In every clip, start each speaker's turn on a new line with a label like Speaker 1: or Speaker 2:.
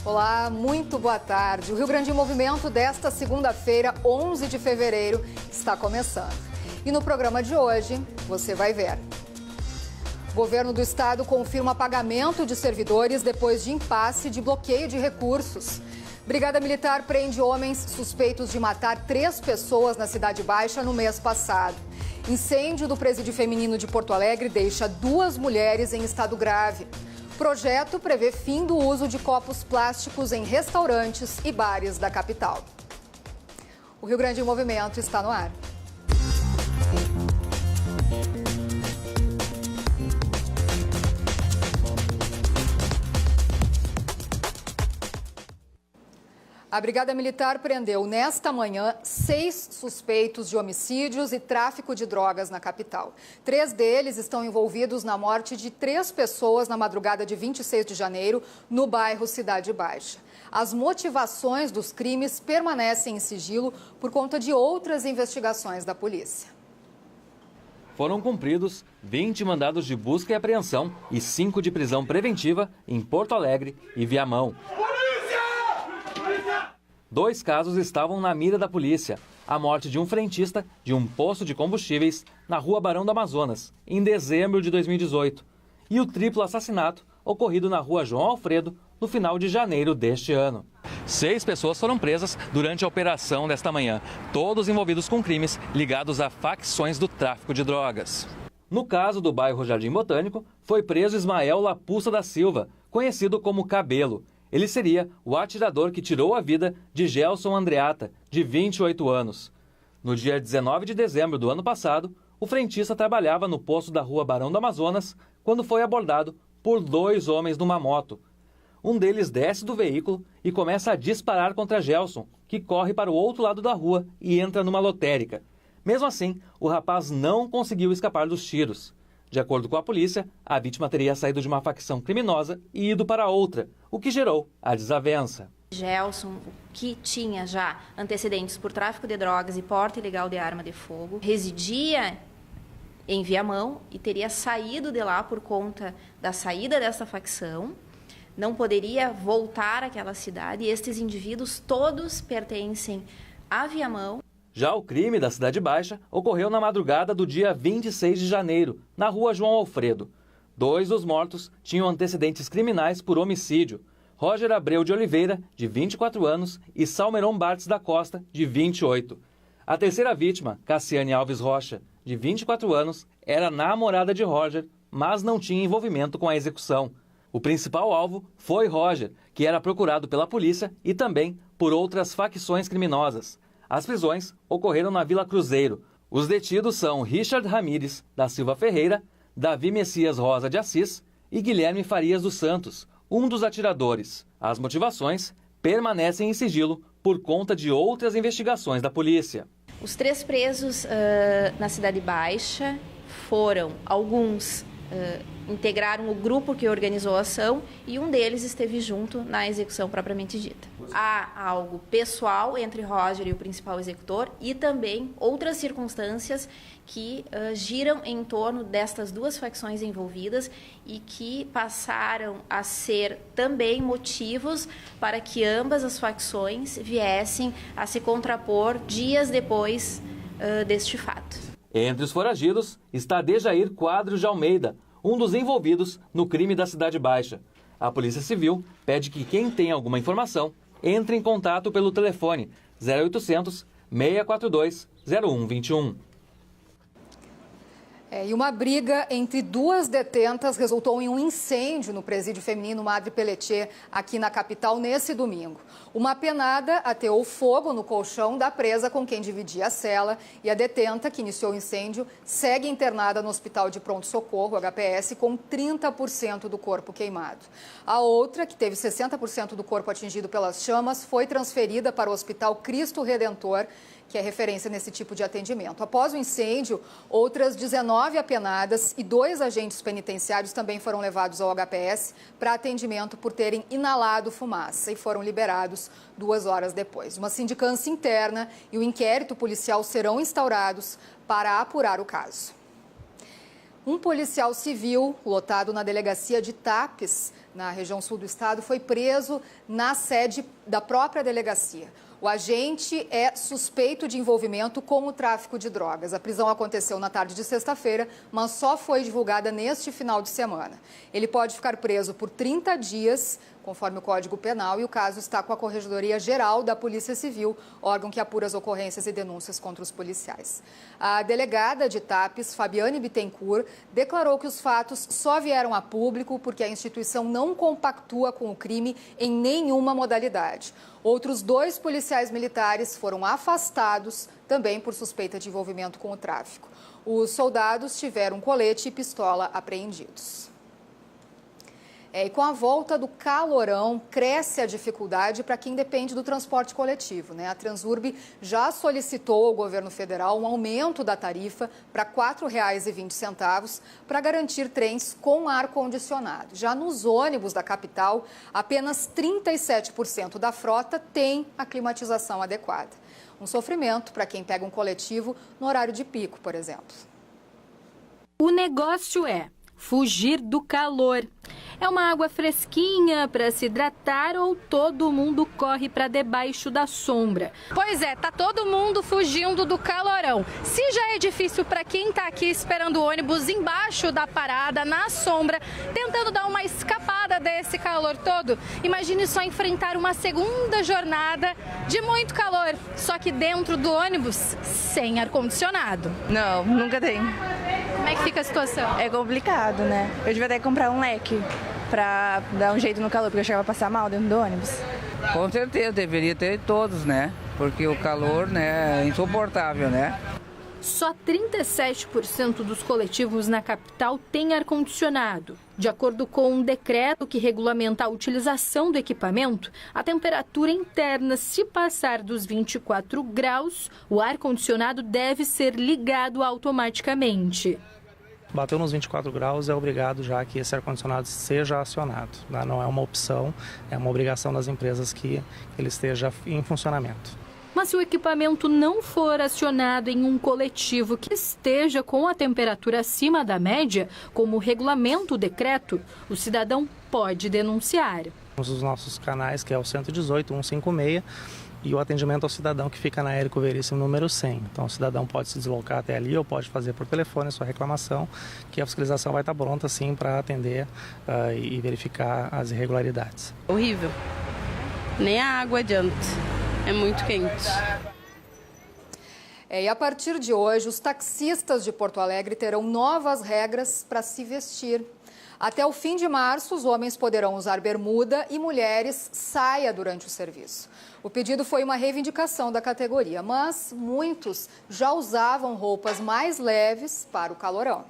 Speaker 1: Olá, muito boa tarde. O Rio Grande em Movimento desta segunda-feira, 11 de fevereiro, está começando. E no programa de hoje, você vai ver. O governo do estado confirma pagamento de servidores depois de impasse de bloqueio de recursos. Brigada Militar prende homens suspeitos de matar 3 pessoas na Cidade Baixa no mês passado. Incêndio do presídio feminino de Porto Alegre deixa 2 mulheres em estado grave. Projeto prevê fim do uso de copos plásticos em restaurantes e bares da capital. O Rio Grande em Movimento está no ar. A Brigada Militar prendeu nesta manhã 6 suspeitos de homicídios e tráfico de drogas na capital. 3 deles estão envolvidos na morte de 3 pessoas na madrugada de 26 de janeiro, no bairro Cidade Baixa. As motivações dos crimes permanecem em sigilo por conta de outras investigações da polícia.
Speaker 2: Foram cumpridos 20 mandados de busca e apreensão e 5 de prisão preventiva em Porto Alegre e Viamão. 2 casos estavam na mira da polícia. A morte de um frentista de um posto de combustíveis na Rua Barão do Amazonas, em dezembro de 2018. E o triplo assassinato ocorrido na Rua João Alfredo, no final de janeiro deste ano. 6 pessoas foram presas durante a operação desta manhã, todos envolvidos com crimes ligados a facções do tráfico de drogas. No caso do bairro Jardim Botânico, foi preso Ismael Lapussa da Silva, conhecido como Cabelo. Ele seria o atirador que tirou a vida de Gelson Andreata, de 28 anos. No dia 19 de dezembro do ano passado, o frentista trabalhava no posto da Rua Barão do Amazonas quando foi abordado por 2 homens numa moto. Um deles desce do veículo e começa a disparar contra Gelson, que corre para o outro lado da rua e entra numa lotérica. Mesmo assim, o rapaz não conseguiu escapar dos tiros. De acordo com a polícia, a vítima teria saído de uma facção criminosa e ido para outra, o que gerou a desavença.
Speaker 3: Gelson, que tinha já antecedentes por tráfico de drogas e porte ilegal de arma de fogo, residia em Viamão e teria saído de lá por conta da saída dessa facção. Não poderia voltar àquela cidade e estes indivíduos todos pertencem a Viamão.
Speaker 2: Já o crime da Cidade Baixa ocorreu na madrugada do dia 26 de janeiro, na Rua João Alfredo. 2 dos mortos tinham antecedentes criminais por homicídio. Roger Abreu de Oliveira, de 24 anos, e Salmeron Bartz da Costa, de 28. A terceira vítima, Cassiane Alves Rocha, de 24 anos, era namorada de Roger, mas não tinha envolvimento com a execução. O principal alvo foi Roger, que era procurado pela polícia e também por outras facções criminosas. As prisões ocorreram na Vila Cruzeiro. Os detidos são Richard Ramires da Silva Ferreira, Davi Messias Rosa de Assis e Guilherme Farias dos Santos, um dos atiradores. As motivações permanecem em sigilo por conta de outras investigações da polícia.
Speaker 3: Os 3 presos na Cidade Baixa foram alguns... integraram o grupo que organizou a ação e um deles esteve junto na execução propriamente dita. Há algo pessoal entre Roger e o principal executor e também outras circunstâncias que giram em torno destas 2 facções envolvidas e que passaram a ser também motivos para que ambas as facções viessem a se contrapor dias depois deste fato.
Speaker 2: Entre os foragidos está Dejair Quadros de Almeida, um dos envolvidos no crime da Cidade Baixa. A Polícia Civil pede que quem tem alguma informação entre em contato pelo telefone 0800 642 0121.
Speaker 1: E uma briga entre 2 detentas resultou em um incêndio no presídio feminino Madre Pelletier, aqui na capital, nesse domingo. Uma penada ateou fogo no colchão da presa com quem dividia a cela e a detenta, que iniciou o incêndio, segue internada no Hospital de Pronto-Socorro, HPS, com 30% do corpo queimado. A outra, que teve 60% do corpo atingido pelas chamas, foi transferida para o Hospital Cristo Redentor, que é referência nesse tipo de atendimento. Após o incêndio, outras 19 apenadas e 2 agentes penitenciários também foram levados ao HPS para atendimento por terem inalado fumaça e foram liberados 2 horas depois. Uma sindicância interna e o inquérito policial serão instaurados para apurar o caso. Um policial civil, lotado na delegacia de Tapes, na região sul do estado, foi preso na sede da própria delegacia. O agente é suspeito de envolvimento com o tráfico de drogas. A prisão aconteceu na tarde de sexta-feira, mas só foi divulgada neste final de semana. Ele pode ficar preso por 30 dias, conforme o Código Penal, e o caso está com a Corregedoria Geral da Polícia Civil, órgão que apura as ocorrências e denúncias contra os policiais. A delegada de Tapes, Fabiane Bittencourt, declarou que os fatos só vieram a público porque a instituição não compactua com o crime em nenhuma modalidade. Outros 2 policiais militares foram afastados, também por suspeita de envolvimento com o tráfico. Os soldados tiveram colete e pistola apreendidos. E com a volta do calorão, cresce a dificuldade para quem depende do transporte coletivo, né? A Transurb já solicitou ao governo federal um aumento da tarifa para R$ 4,20 para garantir trens com ar-condicionado. Já nos ônibus da capital, apenas 37% da frota tem a climatização adequada. Um sofrimento para quem pega um coletivo no horário de pico, por exemplo.
Speaker 4: O negócio é fugir do calor. É uma água fresquinha para se hidratar ou todo mundo corre para debaixo da sombra? Pois é, tá todo mundo fugindo do calorão. Se já é difícil para quem tá aqui esperando o ônibus embaixo da parada, na sombra, tentando dar uma escapada desse calor todo, imagine só enfrentar uma segunda jornada de muito calor, só que dentro do ônibus, sem ar-condicionado.
Speaker 5: Não, nunca tem.
Speaker 4: Como é que fica a situação?
Speaker 5: É complicado, né? Eu devia até comprar um leque pra dar um jeito no calor, porque eu chegava a passar mal dentro do ônibus.
Speaker 6: Com certeza, deveria ter todos, né? Porque o calor, né, é insuportável, né?
Speaker 4: Só 37% dos coletivos na capital têm ar-condicionado. De acordo com um decreto que regulamenta a utilização do equipamento, a temperatura interna, se passar dos 24 graus, o ar-condicionado deve ser ligado automaticamente.
Speaker 7: Bateu nos 24 graus, é obrigado já que esse ar-condicionado seja acionado. Não é uma opção, é uma obrigação das empresas que ele esteja em funcionamento.
Speaker 4: Mas se o equipamento não for acionado em um coletivo que esteja com a temperatura acima da média, como regulamenta o decreto, o cidadão pode denunciar.
Speaker 7: Os nossos canais, que é o 118, 156, e o atendimento ao cidadão que fica na Érico Veríssimo número 100. Então o cidadão pode se deslocar até ali ou pode fazer por telefone a sua reclamação, que a fiscalização vai estar pronta sim para atender e verificar as irregularidades.
Speaker 8: Horrível. Nem a água adianta. É muito quente.
Speaker 1: E a partir de hoje, os taxistas de Porto Alegre terão novas regras para se vestir. Até o fim de março, os homens poderão usar bermuda e mulheres saia durante o serviço. O pedido foi uma reivindicação da categoria, mas muitos já usavam roupas mais leves para o calorão.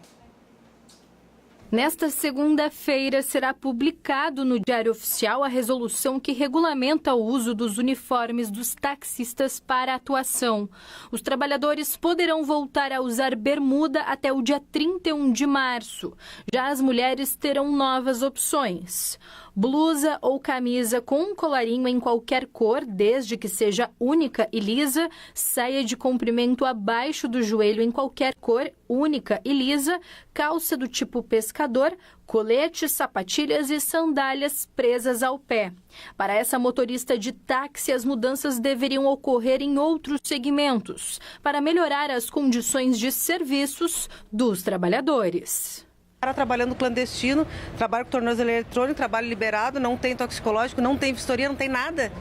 Speaker 4: Nesta segunda-feira será publicado no Diário Oficial a resolução que regulamenta o uso dos uniformes dos taxistas para a atuação. Os trabalhadores poderão voltar a usar bermuda até o dia 31 de março. Já as mulheres terão novas opções. Blusa ou camisa com um colarinho em qualquer cor, desde que seja única e lisa, saia de comprimento abaixo do joelho em qualquer cor, única e lisa, calça do tipo pescador, colete, sapatilhas e sandálias presas ao pé. Para essa motorista de táxi, as mudanças deveriam ocorrer em outros segmentos, para melhorar as condições de serviços dos trabalhadores.
Speaker 9: Trabalhando clandestino, trabalho com tornozelo eletrônico, trabalho liberado, não tem toxicológico, não tem vistoria, não tem nada.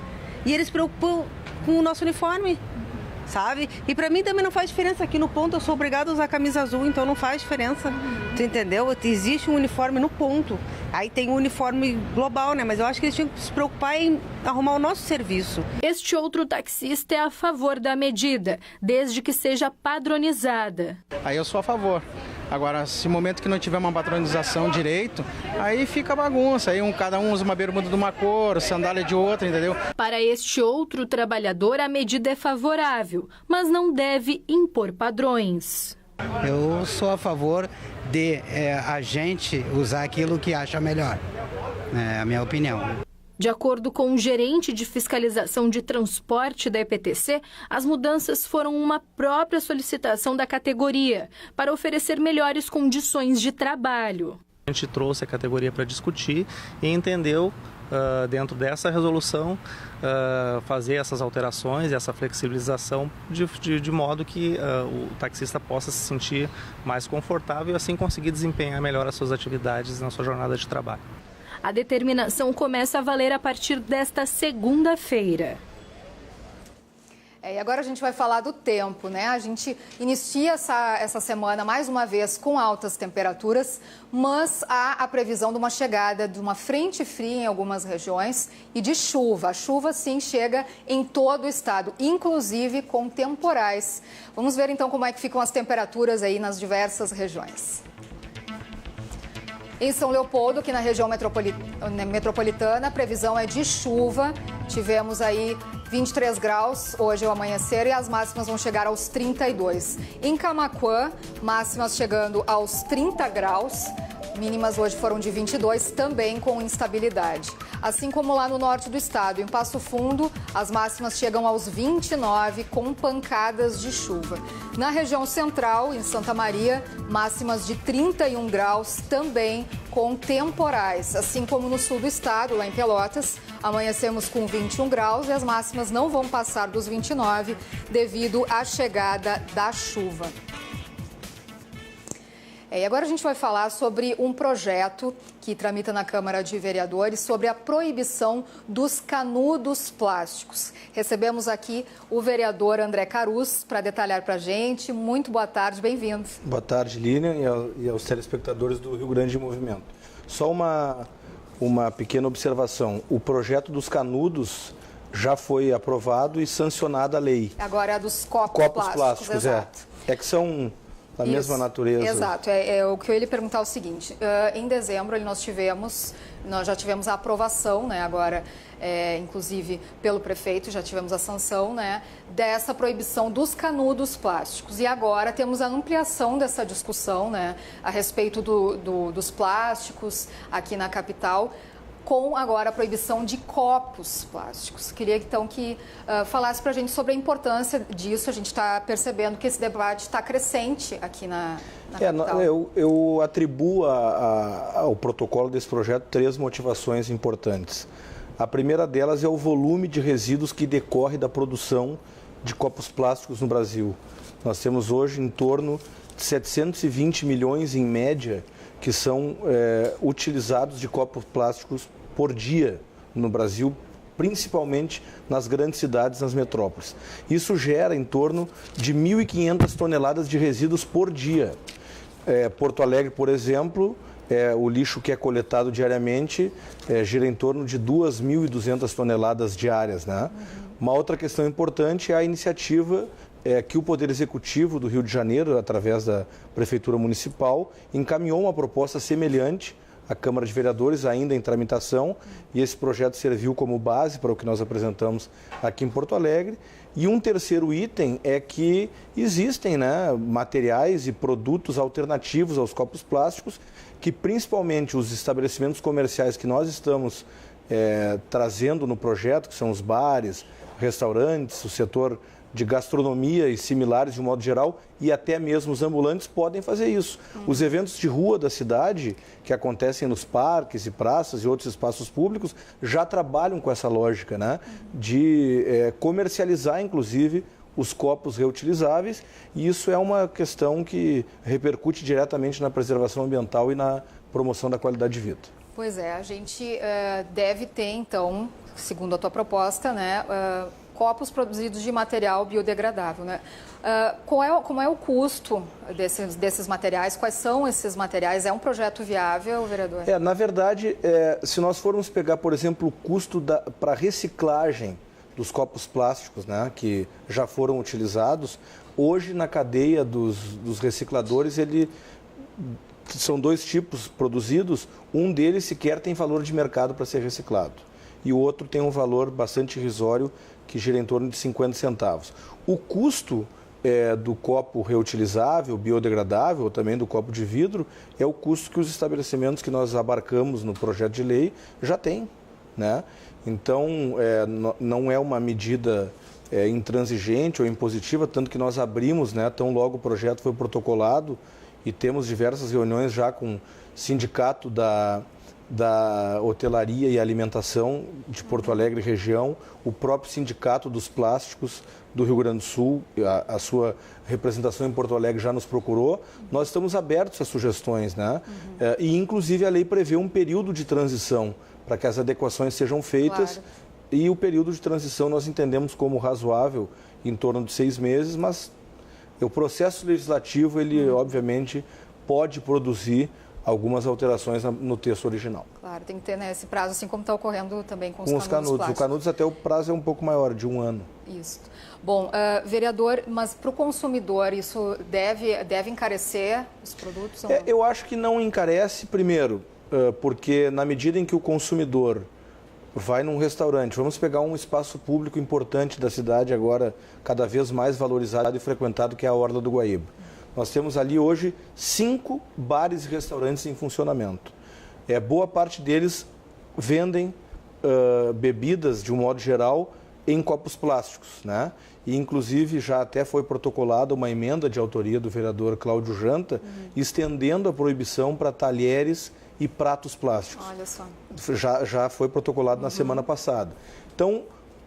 Speaker 9: E eles se preocupam com o nosso uniforme, sabe? E para mim também não faz diferença. Aqui no ponto eu sou obrigada a usar camisa azul, então não faz diferença. Tu entendeu? Existe um uniforme no ponto. Aí tem um uniforme global, né? Mas eu acho que eles tinham que se preocupar em arrumar o nosso serviço.
Speaker 4: Este outro taxista é a favor da medida, desde que seja padronizada.
Speaker 10: Aí eu sou a favor. Agora, se no momento que não tiver uma padronização direito, aí fica bagunça. Aí cada um usa uma bermuda de uma cor, sandália de outra, entendeu?
Speaker 4: Para este outro trabalhador, a medida é favorável, mas não deve impor padrões.
Speaker 11: Eu sou a favor de a gente usar aquilo que acha melhor. É a minha opinião.
Speaker 4: De acordo com o gerente de fiscalização de transporte da EPTC, as mudanças foram uma própria solicitação da categoria para oferecer melhores condições de trabalho.
Speaker 7: A gente trouxe a categoria para discutir e entendeu, dentro dessa resolução, fazer essas alterações e essa flexibilização de modo que o taxista possa se sentir mais confortável e assim conseguir desempenhar melhor as suas atividades na sua jornada de trabalho.
Speaker 4: A determinação começa a valer a partir desta segunda-feira.
Speaker 1: E agora a gente vai falar do tempo, né? A gente inicia essa semana mais uma vez com altas temperaturas, mas há a previsão de uma chegada de uma frente fria em algumas regiões e de chuva. A chuva sim chega em todo o estado, inclusive com temporais. Vamos ver então como é que ficam as temperaturas aí nas diversas regiões. Em São Leopoldo, aqui na região metropolitana, a previsão é de chuva. Tivemos aí 23 graus hoje ao amanhecer e as máximas vão chegar aos 32. Em Camaquã, máximas chegando aos 30 graus. Mínimas hoje foram de 22, também com instabilidade. Assim como lá no norte do estado, em Passo Fundo, as máximas chegam aos 29, com pancadas de chuva. Na região central, em Santa Maria, máximas de 31 graus, também com temporais. Assim como no sul do estado, lá em Pelotas, amanhecemos com 21 graus e as máximas não vão passar dos 29 devido à chegada da chuva. E agora a gente vai falar sobre um projeto que tramita na Câmara de Vereadores sobre a proibição dos canudos plásticos. Recebemos aqui o vereador André Carus para detalhar para a gente. Muito boa tarde, bem-vindo.
Speaker 12: Boa tarde, Lilian, e aos telespectadores do Rio Grande Movimento. Só uma pequena observação. O projeto dos canudos já foi aprovado e sancionada a lei.
Speaker 1: Agora é a dos copos plásticos, exato.
Speaker 12: É que são da mesma natureza.
Speaker 1: Exato. O que eu ia lhe perguntar é o seguinte, em dezembro nós já tivemos a aprovação, né, agora, inclusive pelo prefeito, já tivemos a sanção, né, dessa proibição dos canudos plásticos. E agora temos a ampliação dessa discussão, né, a respeito dos plásticos aqui na capital, com agora a proibição de copos plásticos. Queria então que falasse para a gente sobre a importância disso. A gente está percebendo que esse debate está crescente aqui na capital.
Speaker 12: Eu atribuo ao protocolo desse projeto 3 motivações importantes. A primeira delas é o volume de resíduos que decorre da produção de copos plásticos no Brasil. Nós temos hoje em torno de 720 milhões, em média, que são utilizados de copos plásticos por dia no Brasil, principalmente nas grandes cidades, nas metrópoles. Isso gera em torno de 1.500 toneladas de resíduos por dia. Porto Alegre, por exemplo, o lixo que é coletado diariamente gira em torno de 2.200 toneladas diárias, né? Uma outra questão importante é a iniciativa que o Poder Executivo do Rio de Janeiro, através da Prefeitura Municipal, encaminhou uma proposta semelhante à Câmara de Vereadores, ainda em tramitação, e esse projeto serviu como base para o que nós apresentamos aqui em Porto Alegre. E um terceiro item é que existem, né, materiais e produtos alternativos aos copos plásticos, que principalmente os estabelecimentos comerciais que nós estamos trazendo no projeto, que são os bares, restaurantes, o setor de gastronomia e similares de um modo geral, e até mesmo os ambulantes podem fazer isso. Os eventos de rua da cidade, que acontecem nos parques e praças e outros espaços públicos, já trabalham com essa lógica, né, de comercializar, inclusive, os copos reutilizáveis, e isso é uma questão que repercute diretamente na preservação ambiental e na promoção da qualidade de vida.
Speaker 1: Pois é, a gente deve ter, então, segundo a tua proposta, né, copos produzidos de material biodegradável, né? Como é o custo desses materiais? Quais são esses materiais? É um projeto viável, vereador?
Speaker 12: Na verdade, se nós formos pegar, por exemplo, o custo para reciclagem dos copos plásticos, né, que já foram utilizados, hoje na cadeia dos recicladores, são 2 tipos produzidos, um deles sequer tem valor de mercado para ser reciclado e o outro tem um valor bastante irrisório, que gira em torno de 50 centavos. O custo do copo reutilizável, biodegradável, ou também do copo de vidro, é o custo que os estabelecimentos que nós abarcamos no projeto de lei já têm, né? Então, não é uma medida intransigente ou impositiva, tanto que nós abrimos, né, tão logo o projeto foi protocolado, e temos diversas reuniões já com o sindicato da hotelaria e alimentação de Porto Alegre e região, o próprio sindicato dos plásticos do Rio Grande do Sul, a sua representação em Porto Alegre já nos procurou. Nós estamos abertos a sugestões, né? E inclusive a lei prevê um período de transição para que as adequações sejam feitas. Claro. E o período de transição nós entendemos como razoável, em torno de 6 meses, mas o processo legislativo, ele obviamente pode produzir algumas alterações no texto original.
Speaker 1: Claro, tem que ter, né, esse prazo, assim como está ocorrendo também com os
Speaker 12: canudos.
Speaker 1: Plásticos.
Speaker 12: O canudos até o prazo é um pouco maior, de 1 ano.
Speaker 1: Isso. Bom, vereador, mas para o consumidor isso deve encarecer os produtos?
Speaker 12: Eu acho que não encarece, primeiro, porque na medida em que o consumidor vai num restaurante, vamos pegar um espaço público importante da cidade agora, cada vez mais valorizado e frequentado, que é a Orla do Guaíba. Nós temos ali hoje 5 bares e restaurantes em funcionamento. Boa parte deles vendem bebidas, de um modo geral, em copos plásticos, né? E, inclusive, já até foi protocolada uma emenda de autoria do vereador Cláudio Janta, estendendo a proibição para talheres e pratos plásticos.
Speaker 1: Olha só.
Speaker 12: Já foi protocolado na semana passada. Então,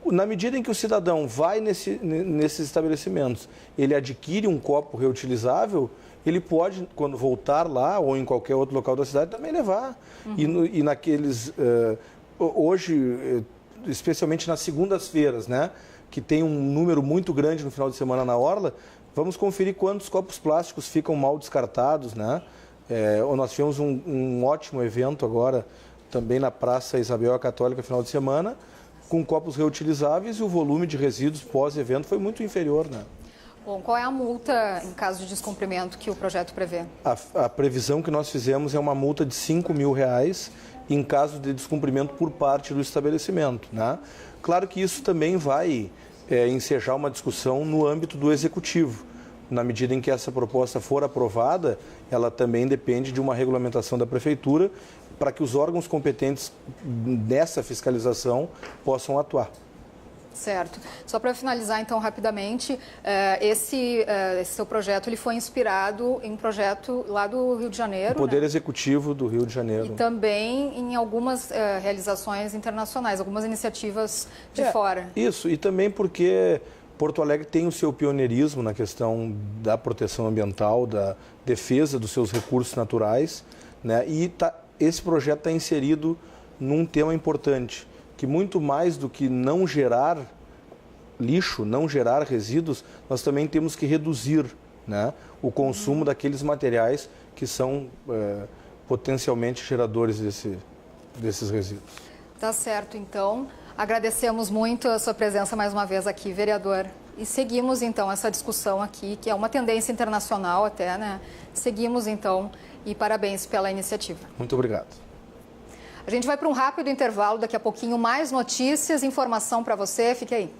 Speaker 12: na medida em que o cidadão vai nesses estabelecimentos, ele adquire um copo reutilizável, ele pode, quando voltar lá ou em qualquer outro local da cidade, também levar. E naqueles... hoje, especialmente nas segundas-feiras, né, que tem um número muito grande no final de semana na Orla, vamos conferir quantos copos plásticos ficam mal descartados, né? Nós tivemos um ótimo evento agora, também na Praça Isabel a Católica, final de semana, com copos reutilizáveis, e o volume de resíduos pós-evento foi muito inferior, né?
Speaker 1: Bom, qual é a multa em caso de descumprimento que o projeto prevê?
Speaker 12: A previsão que nós fizemos é uma multa de R$5.000 em caso de descumprimento por parte do estabelecimento, né? Claro que isso também vai ensejar uma discussão no âmbito do Executivo. Na medida em que essa proposta for aprovada, ela também depende de uma regulamentação da Prefeitura para que os órgãos competentes nessa fiscalização possam atuar.
Speaker 1: Certo. Só para finalizar, então, rapidamente, esse seu projeto ele foi inspirado em um projeto lá do Rio de Janeiro.
Speaker 12: O Poder Executivo do Rio de Janeiro.
Speaker 1: E também em algumas realizações internacionais, algumas iniciativas de fora.
Speaker 12: Isso, e também porque Porto Alegre tem o seu pioneirismo na questão da proteção ambiental, da defesa dos seus recursos naturais, né? E esse projeto está inserido num tema importante, que muito mais do que não gerar lixo, não gerar resíduos, nós também temos que reduzir, né, o consumo daqueles materiais que são potencialmente geradores desses resíduos.
Speaker 1: Tá certo, então. Agradecemos muito a sua presença mais uma vez aqui, vereador. E seguimos, então, essa discussão aqui, que é uma tendência internacional até, né? Seguimos, então, e parabéns pela iniciativa.
Speaker 12: Muito obrigado.
Speaker 1: A gente vai para um rápido intervalo, daqui a pouquinho mais notícias, informação para você, fique aí.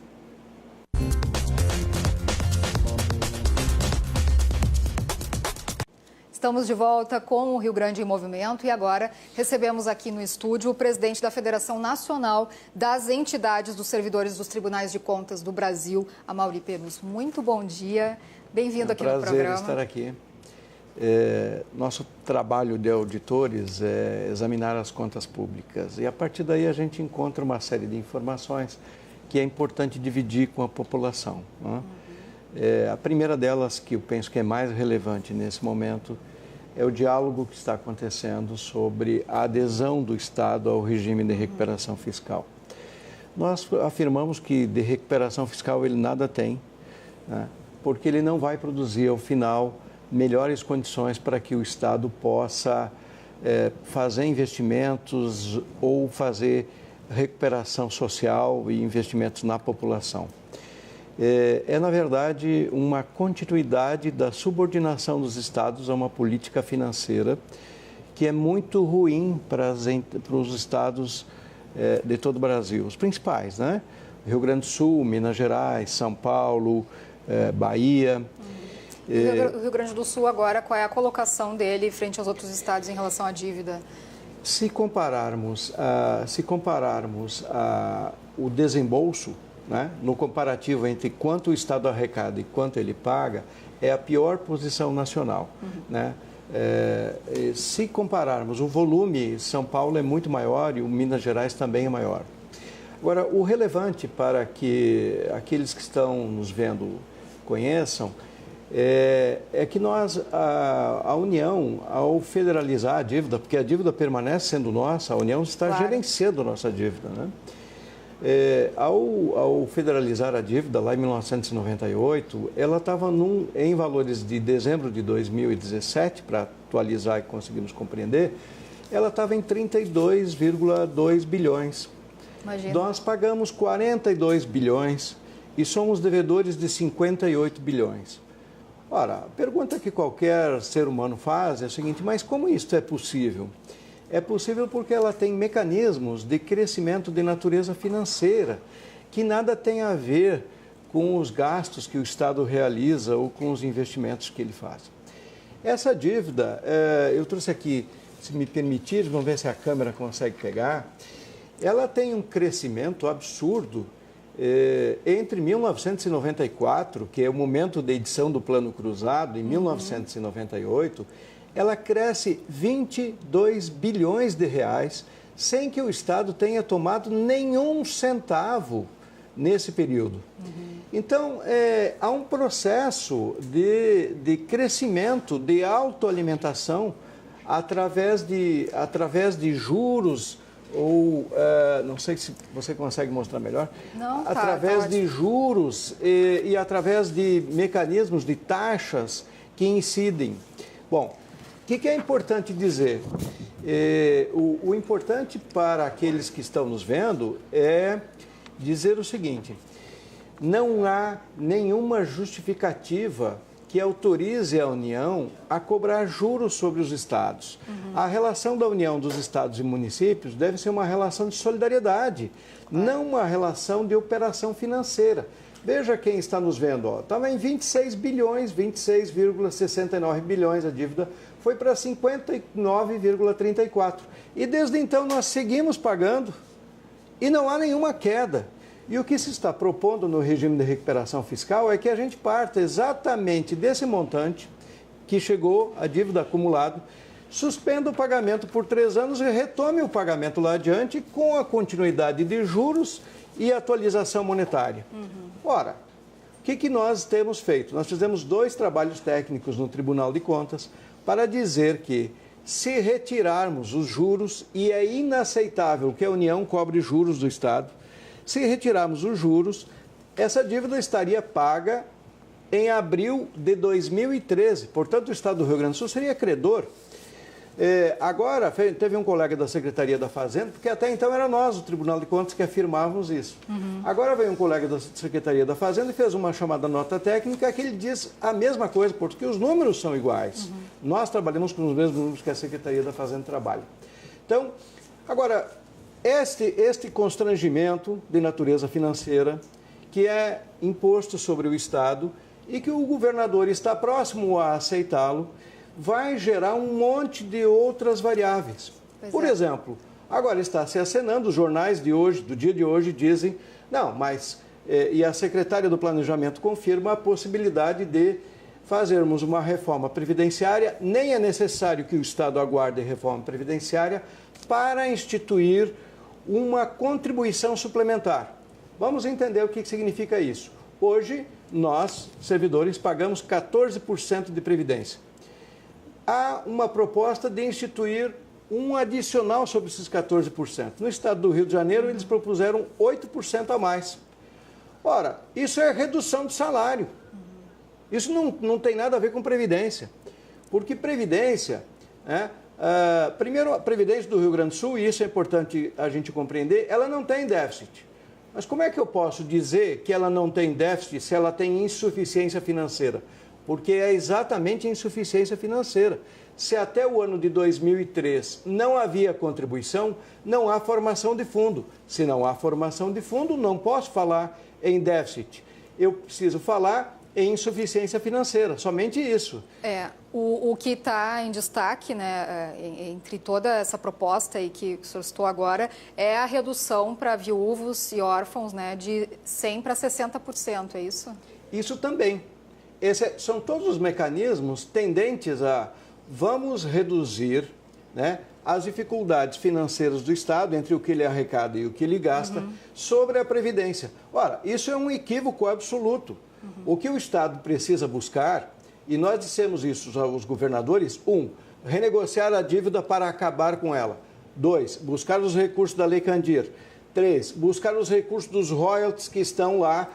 Speaker 1: Estamos de volta com o Rio Grande em Movimento e agora recebemos aqui no estúdio o presidente da Federação Nacional das Entidades dos Servidores dos Tribunais de Contas do Brasil, Amaury Perus. Muito bom dia, bem-vindo aqui no programa.
Speaker 13: É um prazer estar aqui. Nosso trabalho de auditores é examinar as contas públicas e a partir daí a gente encontra uma série de informações que é importante dividir com a população, né? A primeira delas, que eu penso que é mais relevante nesse momento, é o diálogo que está acontecendo sobre a adesão do Estado ao regime de recuperação fiscal. Nós afirmamos que de recuperação fiscal ele nada tem, né? Porque ele não vai produzir, ao final, melhores condições para que o Estado possa fazer investimentos ou fazer recuperação social e investimentos na população. Na verdade, uma continuidade da subordinação dos estados a uma política financeira que é muito ruim para os estados de todo o Brasil, os principais, né? Rio Grande do Sul, Minas Gerais, São Paulo, Bahia.
Speaker 1: O Rio Grande do Sul agora, qual é a colocação dele frente aos outros estados em relação à dívida?
Speaker 13: Se compararmos o desembolso, né, no comparativo entre quanto o Estado arrecada e quanto ele paga, é a pior posição nacional. Né? Se compararmos o volume, São Paulo é muito maior e o Minas Gerais também é maior. Agora, o relevante para que aqueles que estão nos vendo conheçam é que nós, a União, ao federalizar a dívida, porque a dívida permanece sendo nossa, a União está gerenciando a nossa dívida, né? Ao federalizar a dívida, lá em 1998, ela estava em valores de dezembro de 2017, para atualizar e conseguirmos compreender, ela estava em 32,2 bilhões. Imagina. Nós pagamos 42 bilhões e somos devedores de 58 bilhões. Ora, a pergunta que qualquer ser humano faz é a seguinte, mas como isso é possível? É possível porque ela tem mecanismos de crescimento de natureza financeira, que nada tem a ver com os gastos que o Estado realiza ou com os investimentos que ele faz. Essa dívida, eu trouxe aqui, se me permitir, vamos ver se a câmera consegue pegar, ela tem um crescimento absurdo entre 1994, que é o momento da edição do Plano Cruzado, e 1998, ela cresce 22 bilhões de reais, sem que o Estado tenha tomado nenhum centavo nesse período. Então, há um processo de crescimento, de autoalimentação, através de juros, ou, não sei se você consegue mostrar melhor, através de juros e através de mecanismos de taxas que incidem. Bom, o que é importante dizer? O importante para aqueles que estão nos vendo é dizer o seguinte, não há nenhuma justificativa que autorize a União a cobrar juros sobre os estados. A relação da União dos estados e municípios deve ser uma relação de solidariedade, não uma relação de operação financeira. Veja quem está nos vendo, estava em 26 bilhões, 26,69 bilhões a dívida, foi para 59,34. E desde então nós seguimos pagando e não há nenhuma queda. E o que se está propondo no regime de recuperação fiscal é que a gente parta exatamente desse montante que chegou a dívida acumulada, suspenda o pagamento por 3 anos e retome o pagamento lá adiante com a continuidade de juros e atualização monetária. Ora, o que nós temos feito? Nós fizemos 2 trabalhos técnicos no Tribunal de Contas para dizer que se retirarmos os juros, e é inaceitável que a União cobre juros do Estado, se retirarmos os juros, essa dívida estaria paga em abril de 2013. Portanto, o Estado do Rio Grande do Sul seria credor. Agora, teve um colega da Secretaria da Fazenda, porque até então era nós, o Tribunal de Contas, que afirmávamos isso. Agora veio um colega da Secretaria da Fazenda e fez uma chamada nota técnica que ele diz a mesma coisa, porque os números são iguais. Nós trabalhamos com os mesmos números que a Secretaria da Fazenda trabalha. Então, agora, este constrangimento de natureza financeira que é imposto sobre o Estado e que o governador está próximo a aceitá-lo, vai gerar um monte de outras variáveis. Por exemplo, agora está se acenando, os jornais de hoje, do dia de hoje, dizem, não, mas, e a secretária do Planejamento confirma a possibilidade de fazermos uma reforma previdenciária, nem é necessário que o Estado aguarde a reforma previdenciária para instituir uma contribuição suplementar. Vamos entender o que significa isso. Hoje, nós, servidores, pagamos 14% de previdência. Há uma proposta de instituir um adicional sobre esses 14%. No estado do Rio de Janeiro, eles propuseram 8% a mais. Ora, isso é redução de salário. Isso não tem nada a ver com previdência. Porque previdência, primeiro, a previdência do Rio Grande do Sul, e isso é importante a gente compreender, ela não tem déficit. Mas como é que eu posso dizer que ela não tem déficit se ela tem insuficiência financeira? Porque é exatamente insuficiência financeira. Se até o ano de 2003 não havia contribuição, não há formação de fundo. Se não há formação de fundo, não posso falar em déficit. Eu preciso falar em insuficiência financeira, somente isso.
Speaker 1: O que está em destaque, né, entre toda essa proposta aí que o senhor citou agora, é a redução para viúvos e órfãos, né, de 100% para 60%, é isso?
Speaker 13: Isso também. Esses são todos os mecanismos tendentes a vamos reduzir, né, as dificuldades financeiras do Estado, entre o que ele arrecada e o que ele gasta, sobre a Previdência. Ora, isso é um equívoco absoluto. O que o Estado precisa buscar, e nós dissemos isso aos governadores, 1, renegociar a dívida para acabar com ela. 2, buscar os recursos da Lei Candir. 3, buscar os recursos dos royalties que estão lá,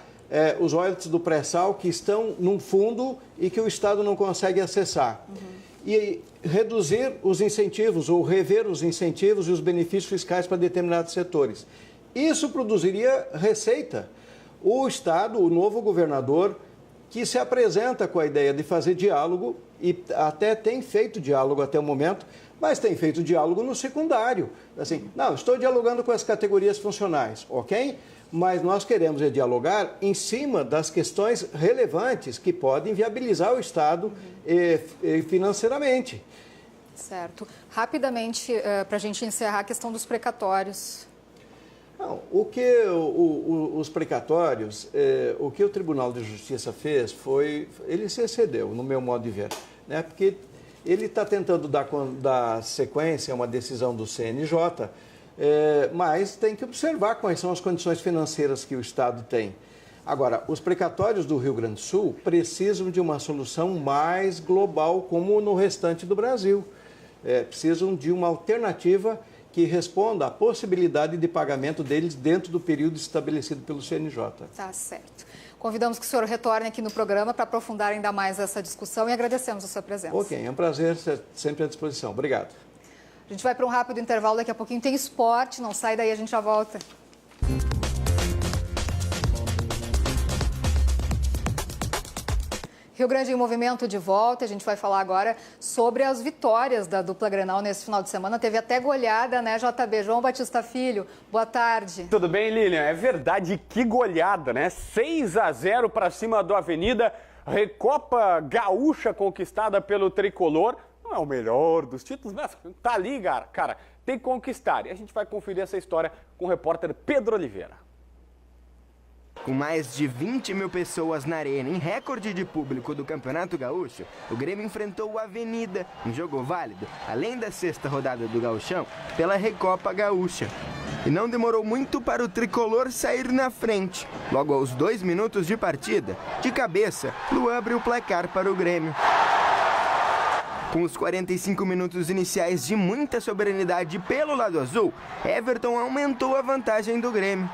Speaker 13: os royalties do pré-sal que estão num fundo e que o Estado não consegue acessar. E reduzir os incentivos ou rever os incentivos e os benefícios fiscais para determinados setores. Isso produziria receita. O Estado, o novo governador, que se apresenta com a ideia de fazer diálogo, e até tem feito diálogo até o momento, mas tem feito diálogo no secundário. Assim, não, estou dialogando com as categorias funcionais, ok? Mas nós queremos dialogar em cima das questões relevantes que podem viabilizar o Estado financeiramente.
Speaker 1: Certo. Rapidamente, para a gente encerrar a questão dos precatórios.
Speaker 13: Não, os precatórios, o que o Tribunal de Justiça fez foi, ele se excedeu, no meu modo de ver, né? Porque ele está tentando dar sequência a uma decisão do CNJ, mas tem que observar quais são as condições financeiras que o Estado tem. Agora, os precatórios do Rio Grande do Sul precisam de uma solução mais global, como no restante do Brasil. Precisam de uma alternativa que responda à possibilidade de pagamento deles dentro do período estabelecido pelo CNJ.
Speaker 1: Tá certo. Convidamos que o senhor retorne aqui no programa para aprofundar ainda mais essa discussão e agradecemos a sua presença.
Speaker 13: Ok, é um prazer, sempre à disposição. Obrigado.
Speaker 1: A gente vai para um rápido intervalo, daqui a pouquinho tem esporte, não sai daí, a gente já volta. Rio Grande em Movimento de volta, a gente vai falar agora sobre as vitórias da dupla Grenal nesse final de semana. Teve até goleada, né, JB? João Batista Filho, boa tarde.
Speaker 14: Tudo bem, Lilian? É verdade, que goleada, né? 6-0 para cima do Avenida, Recopa Gaúcha conquistada pelo Tricolor. Não é o melhor dos títulos, mas tá ali, cara, tem que conquistar. E a gente vai conferir essa história com o repórter Pedro Oliveira.
Speaker 15: Com mais de 20 mil pessoas na arena, em recorde de público do Campeonato Gaúcho, o Grêmio enfrentou o Avenida, um jogo válido, além da sexta rodada do Gauchão, pela Recopa Gaúcha. E não demorou muito para o Tricolor sair na frente. Logo aos 2 minutos de partida, de cabeça, Luan abriu o placar para o Grêmio. Com os 45 minutos iniciais de muita soberanidade pelo lado azul, Everton aumentou a vantagem do Grêmio.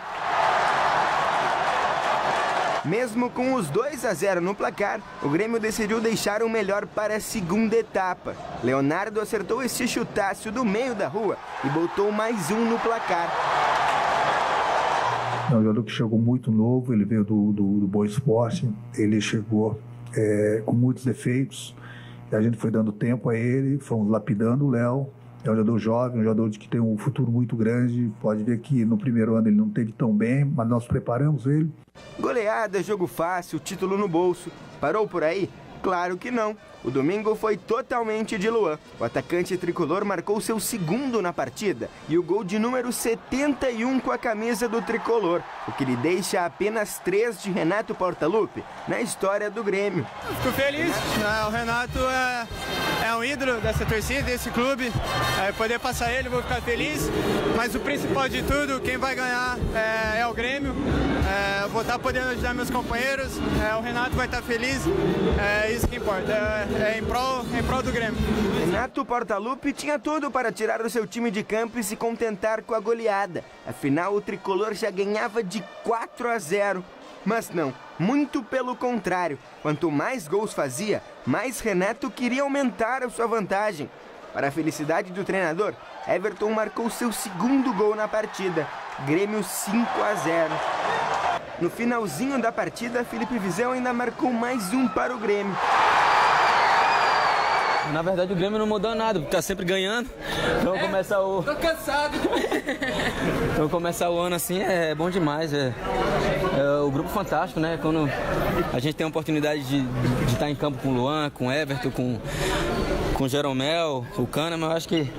Speaker 15: Mesmo com os 2-0 no placar, o Grêmio decidiu deixar o melhor para a segunda etapa. Leonardo acertou esse chutaço do meio da rua e botou mais um no placar.
Speaker 16: É um jogador que chegou muito novo, ele veio do Boa Esporte, ele chegou com muitos defeitos, e a gente foi dando tempo a ele, fomos lapidando o Léo. É um jogador jovem, um jogador que tem um futuro muito grande. Pode ver que no primeiro ano ele não teve tão bem, mas nós preparamos ele.
Speaker 15: Goleada, jogo fácil, título no bolso. Parou por aí? Claro que não. O domingo foi totalmente de Luan. O atacante tricolor marcou seu segundo na partida e o gol de número 71 com a camisa do tricolor, o que lhe deixa apenas 3 de Renato Portaluppi na história do Grêmio.
Speaker 17: Fico feliz, o Renato é um ídolo dessa torcida, desse clube. Poder passar ele, vou ficar feliz, mas o principal de tudo, quem vai ganhar é o Grêmio. Vou estar podendo ajudar meus companheiros, o Renato vai estar feliz, é isso que importa. Em prol do Grêmio.
Speaker 15: Renato Portaluppi tinha tudo para tirar o seu time de campo e se contentar com a goleada. Afinal, o tricolor já ganhava de 4-0. Mas não, muito pelo contrário. Quanto mais gols fazia, mais Renato queria aumentar a sua vantagem. Para a felicidade do treinador, Everton marcou seu segundo gol na partida. Grêmio 5-0. No finalzinho da partida, Felipe Vizeu ainda marcou mais um para o Grêmio.
Speaker 18: Na verdade o Grêmio não mudou nada, porque tá sempre ganhando. Então começar o...
Speaker 19: Tô cansado.
Speaker 18: Então começar o ano assim é bom demais. É o grupo fantástico, né? Quando a gente tem a oportunidade de estar em campo com o Luan, com o Everton, com o Jeromel, o Kahneman, eu acho que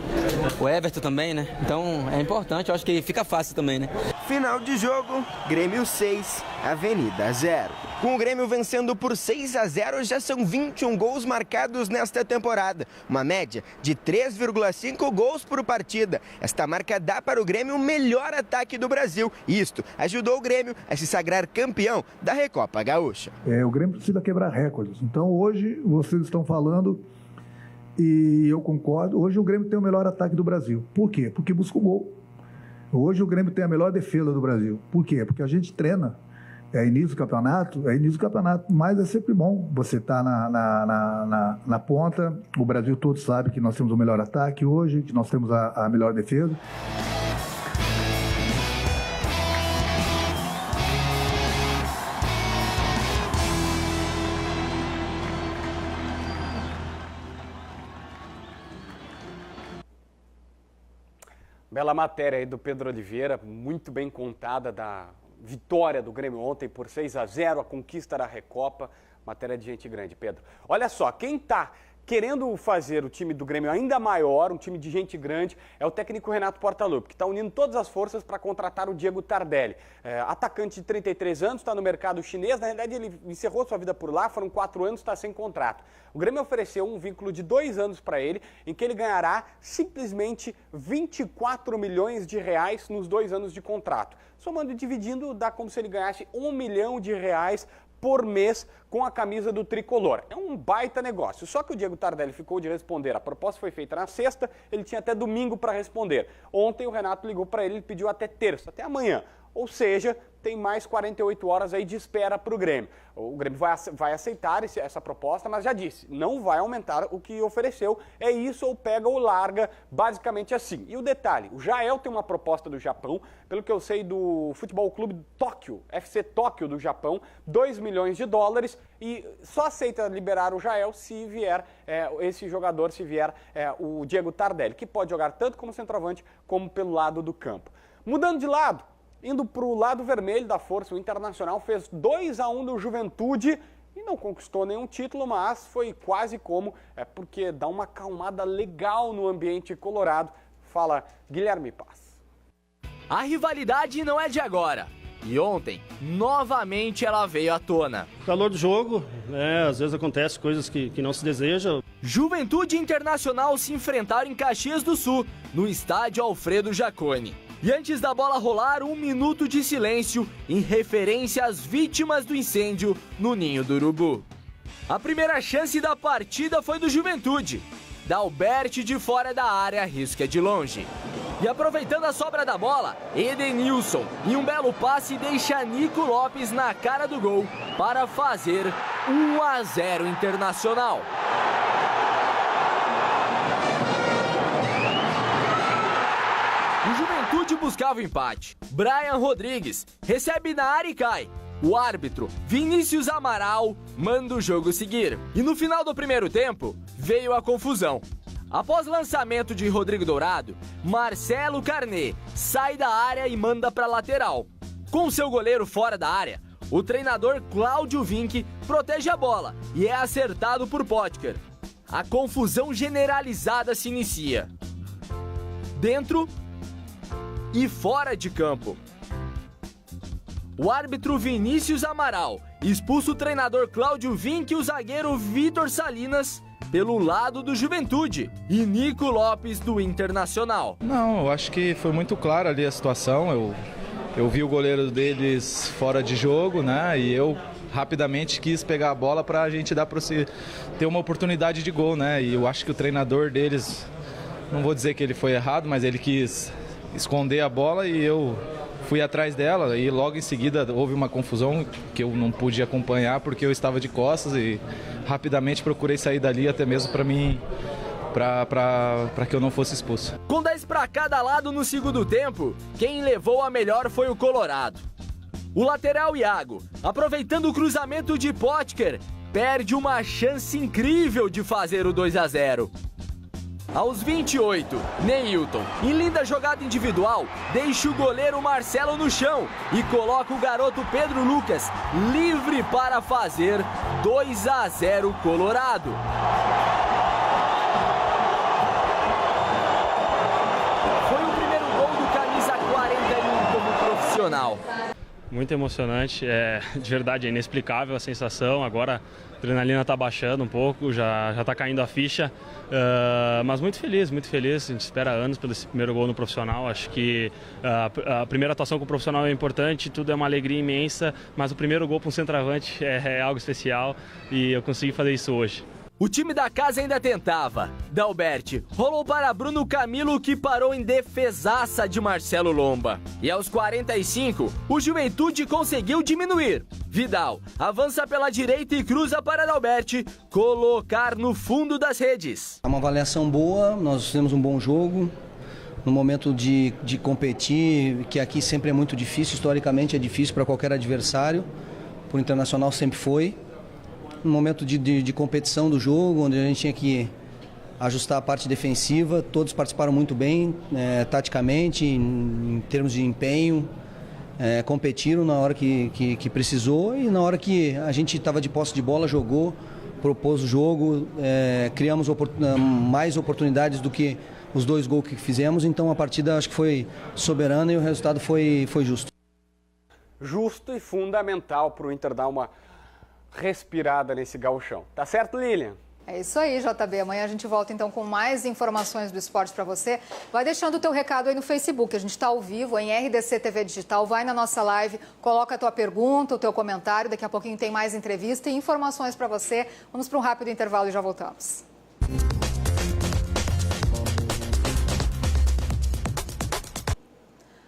Speaker 18: o Everton também, né? Então é importante, eu acho que fica fácil também, né?
Speaker 15: Final de jogo, Grêmio 6, Avenida 0. Com o Grêmio vencendo por 6-0, já são 21 gols marcados nesta temporada. Uma média de 3,5 gols por partida. Esta marca dá para o Grêmio o melhor ataque do Brasil. Isto ajudou o Grêmio a se sagrar campeão da Recopa Gaúcha.
Speaker 16: O Grêmio precisa quebrar recordes. Então hoje vocês estão falando, e eu concordo, hoje o Grêmio tem o melhor ataque do Brasil. Por quê? Porque busca o gol. Hoje o Grêmio tem a melhor defesa do Brasil. Por quê? Porque a gente treina. É início do campeonato, mas é sempre bom você estar na ponta. O Brasil todo sabe que nós temos o melhor ataque hoje, que nós temos a melhor defesa.
Speaker 14: Bela matéria aí do Pedro Oliveira, muito bem contada da vitória do Grêmio ontem por 6-0, a conquista da Recopa, matéria de gente grande, Pedro. Olha só, quem está querendo fazer o time do Grêmio ainda maior, um time de gente grande, é o técnico Renato Portaluppi, que está unindo todas as forças para contratar o Diego Tardelli. Atacante de 33 anos, está no mercado chinês, na realidade ele encerrou sua vida por lá, foram 4 anos, está sem contrato. O Grêmio ofereceu um vínculo de 2 anos para ele, em que ele ganhará simplesmente 24 milhões de reais nos 2 anos de contrato. Somando e dividindo, dá como se ele ganhasse 1 milhão de reais por mês com a camisa do tricolor. É um baita negócio. Só que o Diego Tardelli ficou de responder. A proposta foi feita na sexta, ele tinha até domingo para responder. Ontem o Renato ligou para ele e pediu até terça, até amanhã. Ou seja, tem mais 48 horas aí de espera para o Grêmio. O Grêmio vai aceitar essa proposta, mas já disse, não vai aumentar o que ofereceu. É isso ou pega ou larga, basicamente assim. E o detalhe, o Jael tem uma proposta do Japão, pelo que eu sei do Futebol Clube Tóquio, FC Tóquio do Japão, 2 milhões de dólares e só aceita liberar o Jael se vier esse jogador, se vier o Diego Tardelli, que pode jogar tanto como centroavante como pelo lado do campo. Mudando de lado, indo para o lado vermelho da força, o Internacional fez 2-1 do Juventude e não conquistou nenhum título, mas foi quase como, porque dá uma acalmada legal no ambiente colorado. Fala Guilherme Paz.
Speaker 20: A rivalidade não é de agora. E ontem, novamente ela veio à tona.
Speaker 21: Calor do jogo, às vezes acontece coisas que não se deseja.
Speaker 20: Juventude e Internacional se enfrentaram em Caxias do Sul, no estádio Alfredo Jaconi. E antes da bola rolar, 1 minuto de silêncio em referência às vítimas do incêndio no Ninho do Urubu. A primeira chance da partida foi do Juventude. Dalberti de fora da área arrisca de longe. E aproveitando a sobra da bola, Edenilson, em um belo passe, deixa Nico Lopes na cara do gol para fazer 1-0 Internacional. O Juventude buscava o empate. Brian Rodrigues recebe na área e cai. O árbitro, Vinícius Amaral, manda o jogo seguir. E no final do primeiro tempo, veio a confusão. Após lançamento de Rodrigo Dourado, Marcelo Carné sai da área e manda para a lateral. Com seu goleiro fora da área, o treinador Cláudio Vinck protege a bola e é acertado por Potker. A confusão generalizada se inicia. Dentro e fora de campo. O árbitro Vinícius Amaral expulsa o treinador Cláudio Vinck e o zagueiro Vitor Salinas pelo lado do Juventude e Nico Lopes do Internacional.
Speaker 22: Não, eu acho que foi muito clara ali a situação. Eu vi o goleiro deles fora de jogo, né? E eu rapidamente quis pegar a bola para a gente ter uma oportunidade de gol, né? E eu acho que o treinador deles, não vou dizer que ele foi errado, mas ele quis esconder a bola e eu fui atrás dela e logo em seguida houve uma confusão que eu não pude acompanhar porque eu estava de costas e rapidamente procurei sair dali até mesmo para que eu não fosse expulso.
Speaker 20: Com 10 para cada lado no segundo tempo, quem levou a melhor foi o Colorado. O lateral Iago, aproveitando o cruzamento de Potker, perde uma chance incrível de fazer o 2-0. Aos 28, Neilton, em linda jogada individual, deixa o goleiro Marcelo no chão e coloca o garoto Pedro Lucas livre para fazer 2-0 Colorado. Foi o primeiro gol do camisa 41 como profissional.
Speaker 21: Muito emocionante, de verdade, é inexplicável a sensação. Agora a adrenalina está baixando um pouco, já está caindo a ficha, mas muito feliz, a gente espera anos pelo esse primeiro gol no profissional. Acho que a primeira atuação com o profissional é importante, tudo é uma alegria imensa, mas o primeiro gol para um centroavante é algo especial e eu consegui fazer isso hoje.
Speaker 20: O time da casa ainda tentava. Dalberti rolou para Bruno Camilo, que parou em defesaça de Marcelo Lomba. E aos 45, o Juventude conseguiu diminuir. Vidal avança pela direita e cruza para Dalberti colocar no fundo das redes.
Speaker 11: É uma avaliação boa, nós fizemos um bom jogo. No momento de competir, que aqui sempre é muito difícil, historicamente é difícil para qualquer adversário. Para o Internacional sempre foi. No momento de competição do jogo, onde a gente tinha que ajustar a parte defensiva, todos participaram muito bem, taticamente, em termos de empenho, competiram na hora que precisou e na hora que a gente estava de posse de bola, jogou, propôs o jogo, criamos mais oportunidades do que os 2 gols que fizemos, então a partida acho que foi soberana e o resultado foi justo.
Speaker 14: Justo e fundamental para o Inter dar uma respirada nesse gauchão. Tá certo, Lilian?
Speaker 1: É isso aí, JB. Amanhã a gente volta então com mais informações do esporte para você. Vai deixando o teu recado aí no Facebook. A gente está ao vivo em RDC TV Digital. Vai na nossa live, coloca a tua pergunta, o teu comentário. Daqui a pouquinho tem mais entrevista e informações para você. Vamos para um rápido intervalo e já voltamos.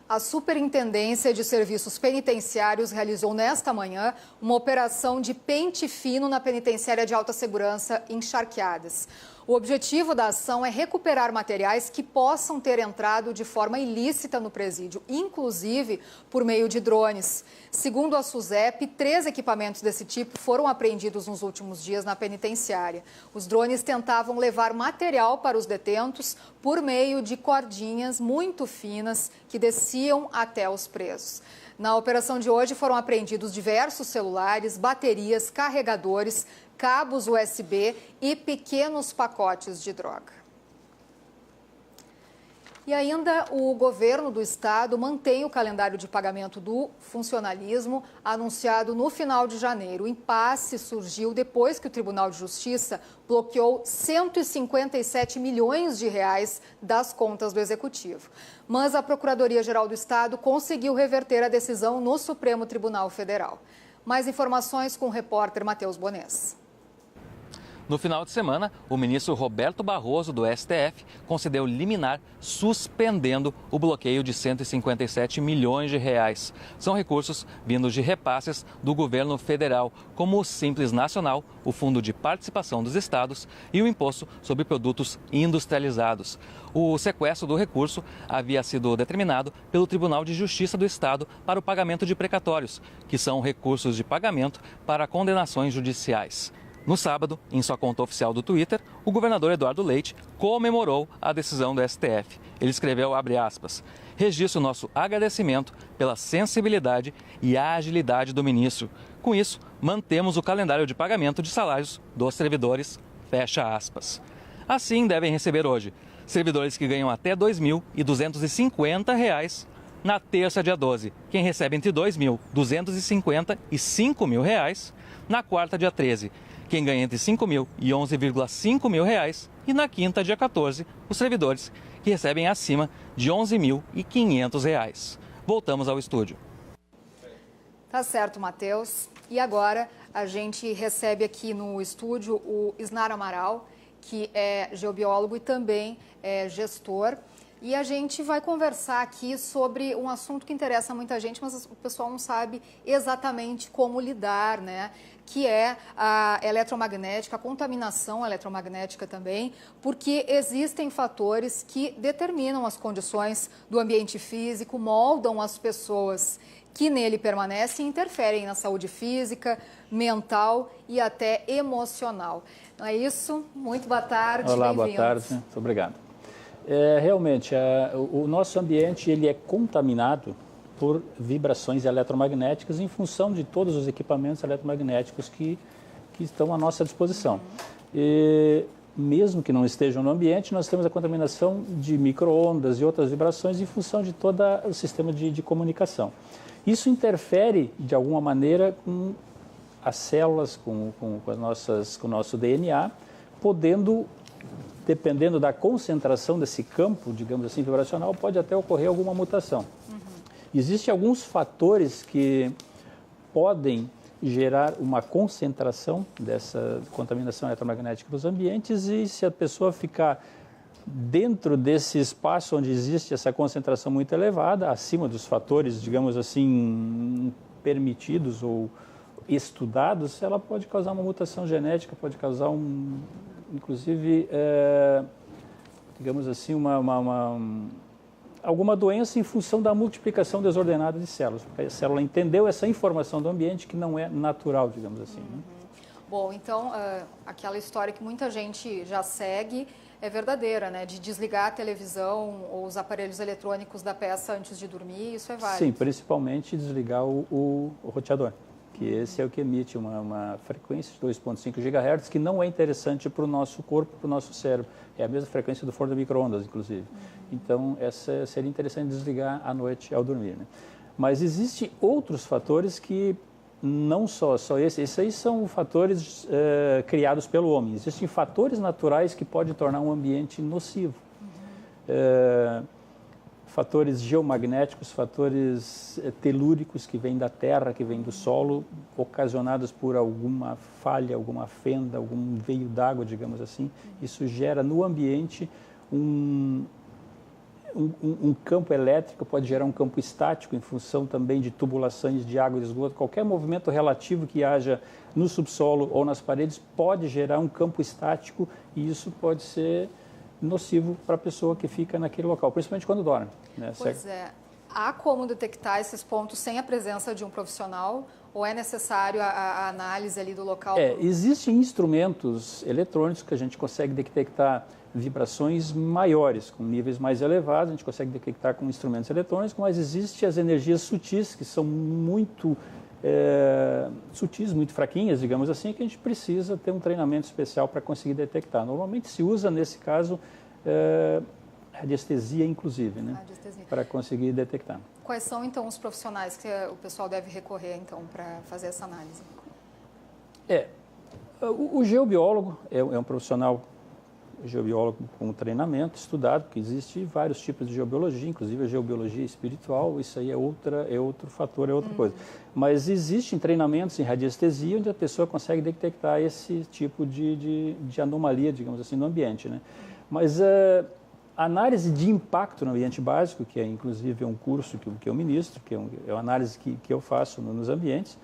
Speaker 1: A Superintendência de Serviços Penitenciários realizou nesta manhã uma operação de pente fino na penitenciária de alta segurança em Charqueadas. O objetivo da ação é recuperar materiais que possam ter entrado de forma ilícita no presídio, inclusive por meio de drones. Segundo a SUSEP, 3 equipamentos desse tipo foram apreendidos nos últimos dias na penitenciária. Os drones tentavam levar material para os detentos por meio de cordinhas muito finas que desciam até os presos. Na operação de hoje foram apreendidos diversos celulares, baterias, carregadores, cabos USB e pequenos pacotes de droga. E ainda o governo do estado mantém o calendário de pagamento do funcionalismo anunciado no final de janeiro. O impasse surgiu depois que o Tribunal de Justiça bloqueou 157 milhões de reais das contas do Executivo. Mas a Procuradoria-Geral do Estado conseguiu reverter a decisão no Supremo Tribunal Federal. Mais informações com o repórter Matheus Bonés.
Speaker 2: No final de semana, o ministro Roberto Barroso, do STF, concedeu liminar suspendendo o bloqueio de 157 milhões de reais. São recursos vindos de repasses do governo federal, como o Simples Nacional, o Fundo de Participação dos Estados e o Imposto sobre Produtos Industrializados. O sequestro do recurso havia sido determinado pelo Tribunal de Justiça do Estado para o pagamento de precatórios, que são recursos de pagamento para condenações judiciais. No sábado, em sua conta oficial do Twitter, o governador Eduardo Leite comemorou a decisão do STF. Ele escreveu, abre aspas, registro nosso agradecimento pela sensibilidade e agilidade do ministro. Com isso, mantemos o calendário de pagamento de salários dos servidores, fecha aspas. Assim, devem receber hoje servidores que ganham até R$ 2.250 na terça, dia 12. Quem recebe entre R$ 2.250 e R$ 5.000 na quarta, dia 13. Quem ganha entre R$ 5.000 e R$ 11,5 mil. E na quinta, dia 14, os servidores que recebem acima de R$ 11.500. Voltamos ao estúdio.
Speaker 1: Tá certo, Matheus. E agora a gente recebe aqui no estúdio o Isnar Amaral, que é geobiólogo e também é gestor. E a gente vai conversar aqui sobre um assunto que interessa muita gente, mas o pessoal não sabe exatamente como lidar, né? Que é a eletromagnética, a contaminação eletromagnética também, porque existem fatores que determinam as condições do ambiente físico, moldam as pessoas que nele permanecem interferem na saúde física, mental e até emocional. Não é isso? Muito boa tarde,
Speaker 3: Olá, boa tarde. Muito obrigado. Realmente, o nosso ambiente ele é contaminado por vibrações eletromagnéticas em função de todos os equipamentos eletromagnéticos que estão à nossa disposição. E, mesmo que não estejam no ambiente, nós temos a contaminação de micro-ondas e outras vibrações em função de todo o sistema de comunicação. Isso interfere, de alguma maneira, com as células, com o nosso DNA, podendo, dependendo da concentração desse campo, digamos assim, vibracional, pode até ocorrer alguma mutação. Existem alguns fatores que podem gerar uma concentração dessa contaminação eletromagnética nos ambientes e se a pessoa ficar dentro desse espaço onde existe essa concentração muito elevada, acima dos fatores, digamos assim, permitidos ou estudados, ela pode causar uma mutação genética, pode causar inclusive, digamos assim, alguma doença em função da multiplicação desordenada de células, porque a célula entendeu essa informação do ambiente que não é natural, digamos assim. Né?
Speaker 1: Bom, então, aquela história que muita gente já segue é verdadeira, né? De desligar a televisão ou os aparelhos eletrônicos da peça antes de dormir, isso é válido?
Speaker 3: Sim, principalmente desligar o roteador, que esse é o que emite uma frequência de 2,5 GHz, que não é interessante para o nosso corpo, para o nosso cérebro. É a mesma frequência do forno de micro-ondas, inclusive. Então, essa seria interessante desligar à noite ao dormir. Né? Mas existem outros fatores que não só esses aí são fatores criados pelo homem. Existem fatores naturais que podem tornar um ambiente nocivo. Fatores geomagnéticos, fatores telúricos que vêm da terra, que vêm do solo, ocasionados por alguma falha, alguma fenda, algum veio d'água, digamos assim. Isso gera no ambiente um campo elétrico, pode gerar um campo estático em função também de tubulações de água e esgoto. Qualquer movimento relativo que haja no subsolo ou nas paredes pode gerar um campo estático e isso pode ser nocivo para a pessoa que fica naquele local, principalmente quando dorme. Né?
Speaker 1: Pois é. Há como detectar esses pontos sem a presença de um profissional ou é necessário a análise ali do local?
Speaker 3: Existem instrumentos eletrônicos que a gente consegue detectar vibrações maiores, com níveis mais elevados, a gente consegue detectar com instrumentos eletrônicos, mas existem as energias sutis, que são muito sutis, muito fraquinhas, digamos assim, que a gente precisa ter um treinamento especial para conseguir detectar. Normalmente se usa, nesse caso, radiestesia, inclusive, né? Para conseguir detectar.
Speaker 1: Quais são, então, os profissionais que o pessoal deve recorrer, então, para fazer essa análise?
Speaker 3: O geobiólogo é um profissional geobiólogo com treinamento, estudado, porque existe vários tipos de geobiologia, inclusive a geobiologia espiritual, isso aí é outro fator, é outra coisa. Mas existem treinamentos em radiestesia onde a pessoa consegue detectar esse tipo de anomalia, digamos assim, no ambiente. Né? Mas a análise de impacto no ambiente básico, que é inclusive um curso que eu ministro, que é uma análise que eu faço nos ambientes,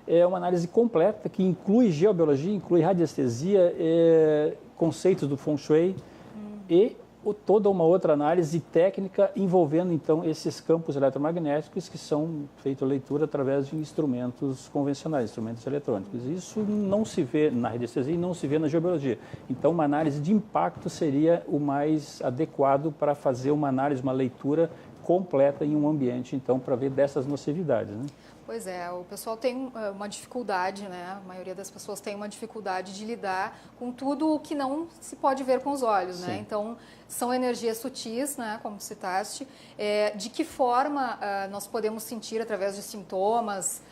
Speaker 3: é uma análise completa que inclui geobiologia, inclui radiestesia, conceitos do Feng Shui e toda uma outra análise técnica envolvendo, então, esses campos eletromagnéticos que são feitos leitura através de instrumentos convencionais, instrumentos eletrônicos. Isso não se vê na radiestesia e não se vê na geobiologia. Então, uma análise de impacto seria o mais adequado para fazer uma análise, uma leitura completa em um ambiente, então, para ver dessas nocividades, né?
Speaker 1: Pois é, o pessoal tem uma dificuldade, né? A maioria das pessoas tem uma dificuldade de lidar com tudo o que não se pode ver com os olhos, né? Então, são energias sutis, né? Como citaste. De que forma nós podemos sentir através de sintomas,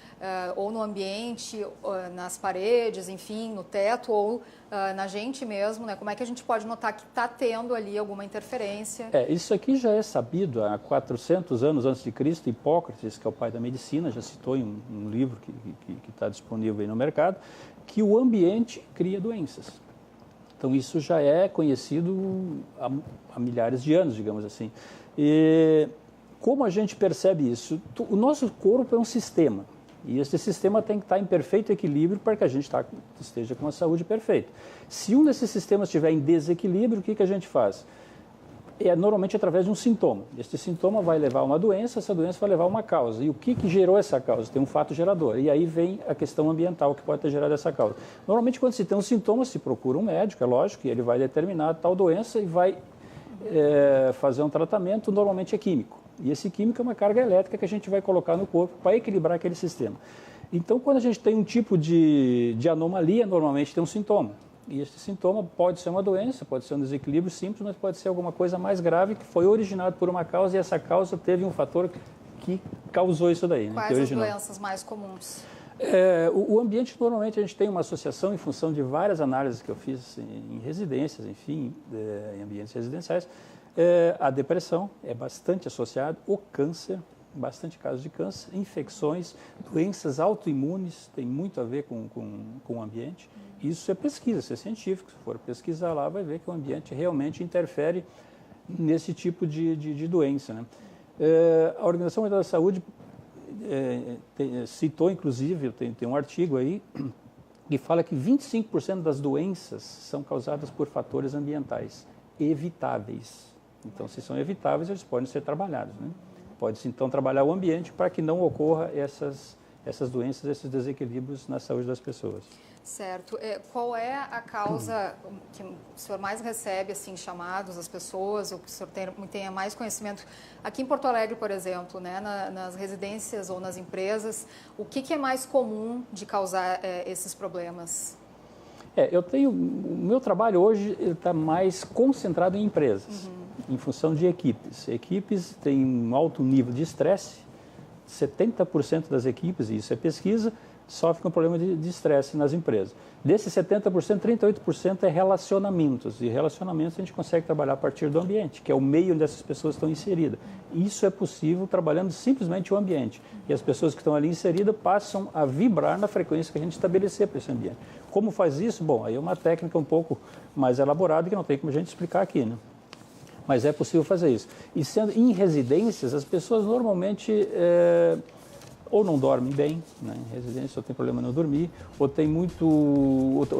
Speaker 1: ou no ambiente, nas paredes, enfim, no teto, ou na gente mesmo, né? Como é que a gente pode notar que está tendo ali alguma interferência?
Speaker 3: Isso aqui já é sabido há 400 anos antes de Cristo. Hipócrates, que é o pai da medicina, já citou em um livro que está disponível aí no mercado, que o ambiente cria doenças. Então, isso já é conhecido há milhares de anos, digamos assim. E como a gente percebe isso? O nosso corpo é um sistema. E esse sistema tem que estar em perfeito equilíbrio para que a gente esteja com a saúde perfeita. Se um desses sistemas estiver em desequilíbrio, o que a gente faz? normalmente através de um sintoma. Este sintoma vai levar a uma doença, essa doença vai levar a uma causa. E o que gerou essa causa? Tem um fato gerador. E aí vem a questão ambiental que pode ter gerado essa causa. Normalmente, quando se tem um sintoma, se procura um médico, é lógico, e ele vai determinar tal doença e vai fazer um tratamento, normalmente é químico. E esse químico é uma carga elétrica que a gente vai colocar no corpo para equilibrar aquele sistema. Então, quando a gente tem um tipo de anomalia, normalmente tem um sintoma. E esse sintoma pode ser uma doença, pode ser um desequilíbrio simples, mas pode ser alguma coisa mais grave que foi originado por uma causa e essa causa teve um fator que causou isso daí.
Speaker 1: Quais as doenças mais comuns?
Speaker 3: O ambiente, normalmente, a gente tem uma associação em função de várias análises que eu fiz em residências, enfim, em ambientes residenciais. A depressão é bastante associada, o câncer, bastante casos de câncer, infecções, doenças autoimunes, tem muito a ver com o ambiente. Isso é pesquisa, isso é científico. Se for pesquisar lá, vai ver que o ambiente realmente interfere nesse tipo de doença, né? A Organização Mundial da Saúde citou, inclusive, tem um artigo aí que fala que 25% das doenças são causadas por fatores ambientais evitáveis. Então, se são evitáveis, eles podem ser trabalhados, né? Pode-se, então, trabalhar o ambiente para que não ocorra essas doenças, esses desequilíbrios na saúde das pessoas.
Speaker 1: Certo. Qual é a causa que o senhor mais recebe, assim, chamados as pessoas, ou que o senhor tenha mais conhecimento? Aqui em Porto Alegre, por exemplo, né, nas residências ou nas empresas, o que é mais comum de causar esses problemas?
Speaker 3: O meu trabalho hoje está mais concentrado em empresas, em função de equipes. Equipes têm um alto nível de estresse, 70% das equipes, e isso é pesquisa, sofrem com problema de estresse nas empresas. Desses 70%, 38% é relacionamentos. E relacionamentos a gente consegue trabalhar a partir do ambiente, que é o meio onde essas pessoas estão inseridas. Isso é possível trabalhando simplesmente o ambiente. E as pessoas que estão ali inseridas passam a vibrar na frequência que a gente estabelecer para esse ambiente. Como faz isso? Bom, aí é uma técnica um pouco mais elaborada que não tem como a gente explicar aqui, né? Mas é possível fazer isso. E sendo em residências, as pessoas normalmente ou não dormem bem, né, em residência, ou tem problema não dormir, ou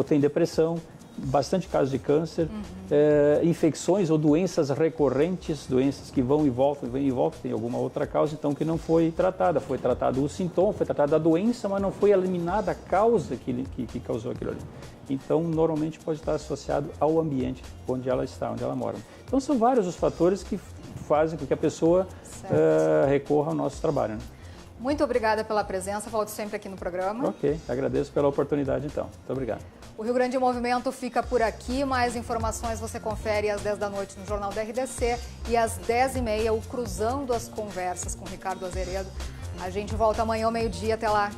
Speaker 3: tem depressão, bastante casos de câncer, infecções ou doenças recorrentes, doenças que vão e voltam, tem alguma outra causa, então, que não foi tratada. Foi tratado o sintoma, foi tratada a doença, mas não foi eliminada a causa que causou aquilo ali. Então, normalmente pode estar associado ao ambiente onde ela está, onde ela mora. Então, são vários os fatores que fazem com que a pessoa recorra ao nosso trabalho, né?
Speaker 1: Muito obrigada pela presença, volte sempre aqui no programa.
Speaker 3: Ok, agradeço pela oportunidade então. Muito obrigado.
Speaker 1: O Rio Grande em Movimento fica por aqui. Mais informações você confere às 10 da noite no Jornal da RDC e às 10h30 o Cruzando as Conversas com Ricardo Azeredo. A gente volta amanhã ao meio-dia. Até lá.